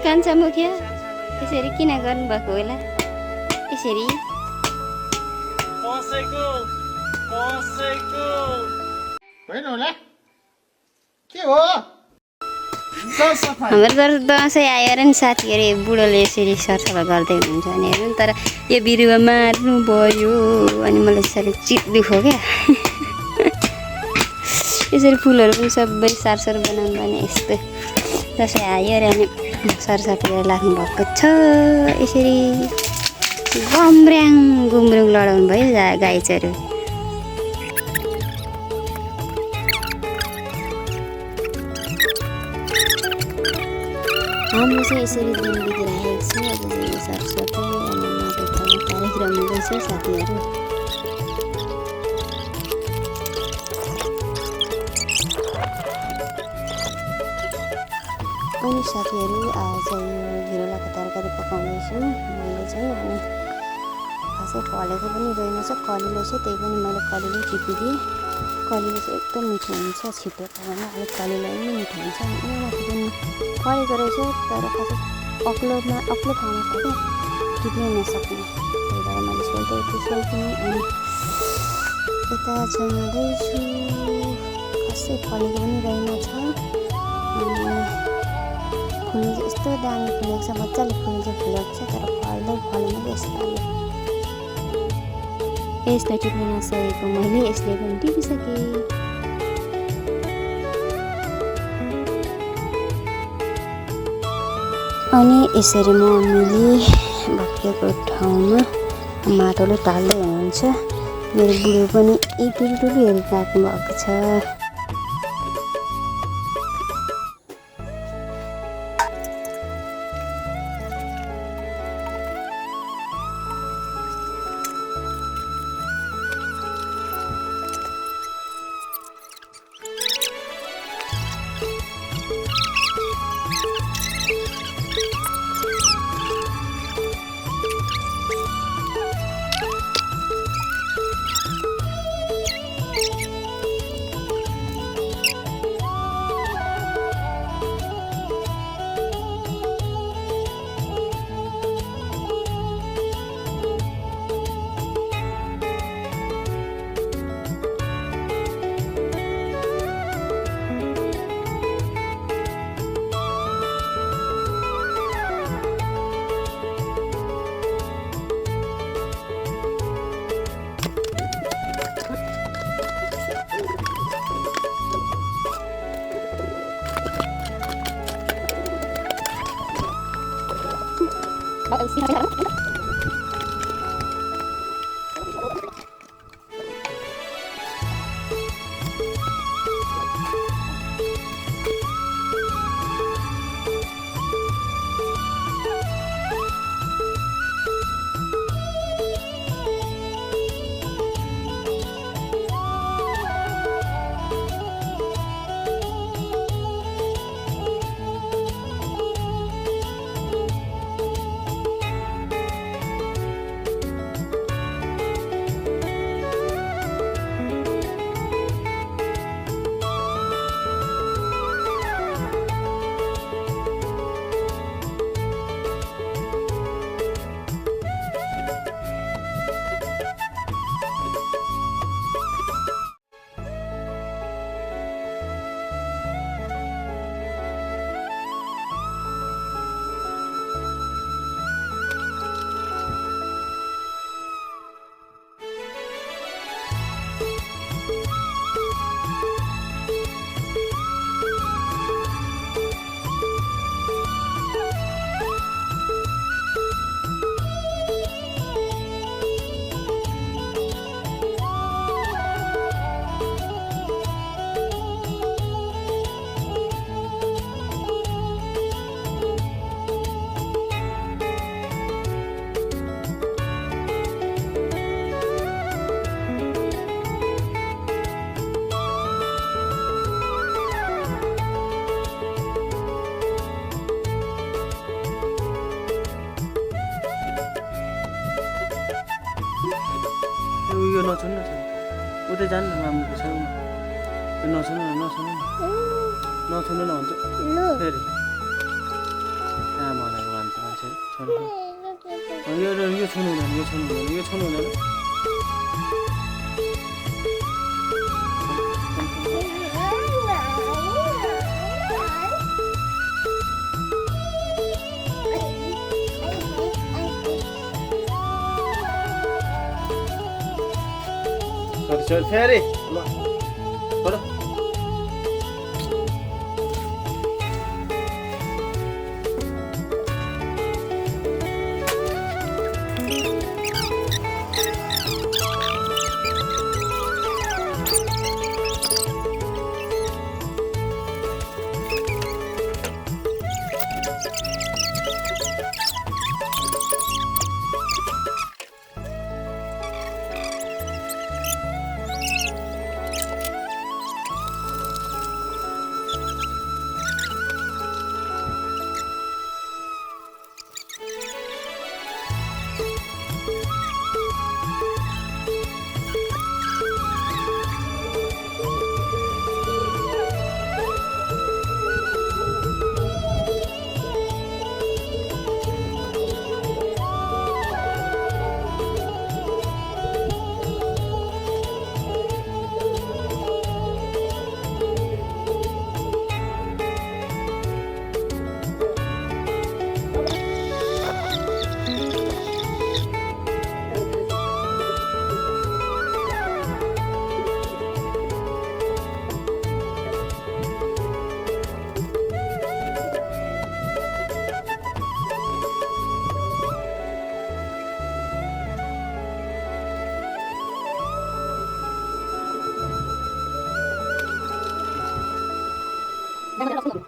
कान्छा मुखिया यसरी किन गर्नुभएको होला यसरी होइन होला के हो हाम्रो घर दसैँ आयो र नि साथीहरू बुढोले यसरी सरसफा गर्दै हुनुहुन्छ अनि हेर्नु नि तर यो बिरुवा मार्नु भयो अनि मलाई यसरी चित दुख्यो क्या यसरी फुलहरू पनि सबै सारसार बनाउनु भने यस्तो दसैँ आयो र अनि सरसफाइ लाग्नु भएको छ यसरी गम्र्याङ गुम्रुङ लडाउनु भयो गाई चरू हाम्रो चाहिँ यसरी दिन बितिरहेको छ आज चाहिँ सरसफाइ अनि माटो कार्यक्रम हुँदैछ साथीहरू अनि साथीहरू आज चाहिँ यो घिउलाको तरकारी पकाउँदैछु मैले चाहिँ अनि खासै फलेको पनि रहेनछ कलिलो चाहिँ त्यही पनि मैले कलिलो टिपिदिएँ कलिलो चाहिँ एकदम मिठो हुन्छ छिटो पकाउनु अलिक कलिलो पनि मिठो हुन्छ अनि उनीमाथि पनि फलेको रहेछ तर खासै अग्लो ठाउँमा छ क्या टिप्नै नसक्ने त्यही भएर मैले सोल्दै सोल्थेँ अनि यता जाँदैछु खासै फलेको पनि रहेनछ अनि फुल चाहिँ यस्तो दामी फुलेको छ मजाले फुल चाहिँ फुलेको छ तर फलेन यस्तो यसलाई टिप्न नसकेको मैले यसले पनि टिपिसकेँ अनि यसरी मम्मीले भत्किएको ठाउँमा माटोले टाल्दै हुनुहुन्छ मेरो बुढो पनि टुलटुलीहरू राख्नु भएको छ यो नछुनु उतै जानु न मामुको छेउमा यो नछुनु न भन्छ फेरि यो छुनु हुँदैन यो छुनु हुँदैन यो छुनु हुँदैन सर फेरि ल छोड